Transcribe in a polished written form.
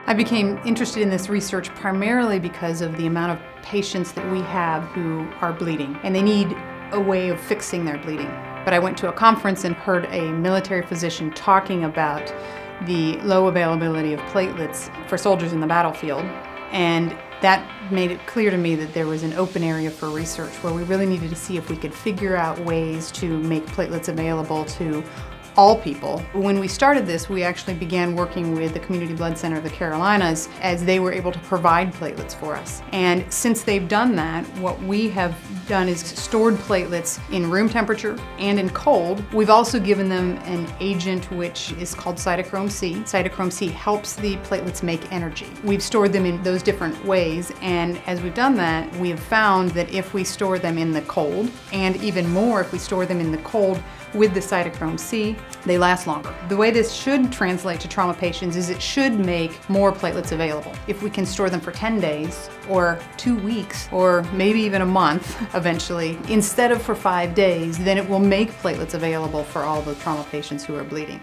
I became interested in this research primarily because of the amount of patients that we have who are bleeding, and they need a way of fixing their bleeding. But I went to a conference and heard a military physician talking about the low availability of platelets for soldiers in the battlefield, and that made it clear to me that there was an open area for research where we really needed to see if we could figure out ways to make platelets available to all people. When we started this, we actually began working with the Community Blood Center of the Carolinas as they were able to provide platelets for us. And since they've done that, what we have done is stored platelets in room temperature and in cold. We've also given them an agent which is called cytochrome C. Cytochrome C helps the platelets make energy. We've stored them in those different ways, and as we've done that, we have found that if we store them in the cold, and even more if we store them in the cold with the cytochrome C, they last longer. The way this should translate to trauma patients is it should make more platelets available. If we can store them for 10 days or 2 weeks or maybe even a month eventually, instead of for 5 days, then it will make platelets available for all the trauma patients who are bleeding.